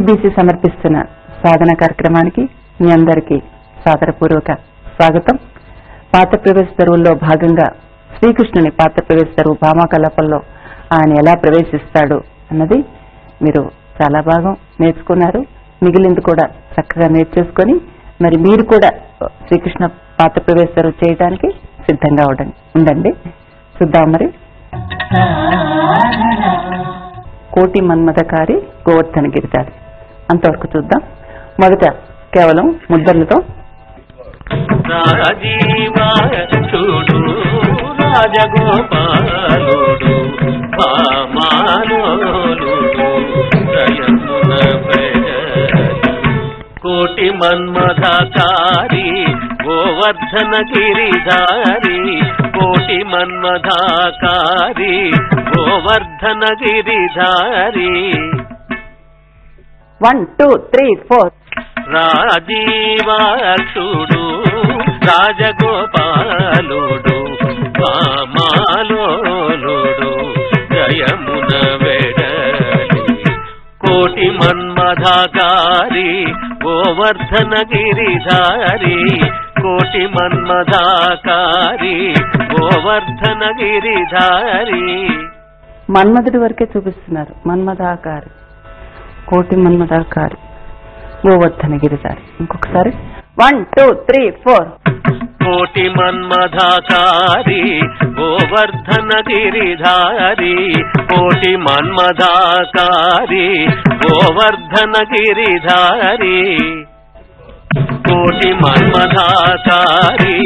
ICBC సమర్పిస్తున్న సాధన కార్యక్రమానికి మీ అందరికీ సాదరపూర్వక స్వాగతం. పాత ప్రవేశ దరువుల్లో భాగంగా శ్రీకృష్ణుని పాత ప్రవేశ దరువు భామాకలాపంలో ఆయన ఎలా ప్రవేశిస్తాడు అన్నది మీరు చాలా బాగా నేర్చుకున్నారు. మిగిలింది కూడా చక్కగా నేర్చేసుకొని మరి మీరు కూడా శ్రీకృష్ణ పాత ప్రవేశ దరువు చేయడానికి సిద్ధంగా ఉండండి. చూద్దాం మరి. కోటి మన్మథకారి గోవర్ధన గిరిధారి అంతవరకు చూద్దాం. మొదట కేవలం ముద్రలతో కోటి మన్మథకారి గోవర్ధన గిరిధారి, కోటి మన్మథకారి గోవర్ధన గిరిధారి. 1 2 3 4 రాజీవాక్షుడు రాజగోపాలుడు వామాలోలుడు జయమున వెడలి. కోటి మన్మథకారి గోవర్ధన గిరిధారి, కోటి మన్మథకారి గోవర్ధన గిరిధారి. మన్మధుడి వరకే చూపిస్తున్నారు. మన్మథాకారి, కోటి మన్మథాకారి గోవర్ధన గిరిధారి. ఇంకొకసారి 1 2 3 4 కోటి మన్మథకారి గోవర్ధన గిరిధారి, కోటి మన్మథకారి గోవర్ధన గిరిధారి. కోటి మన్మథకారి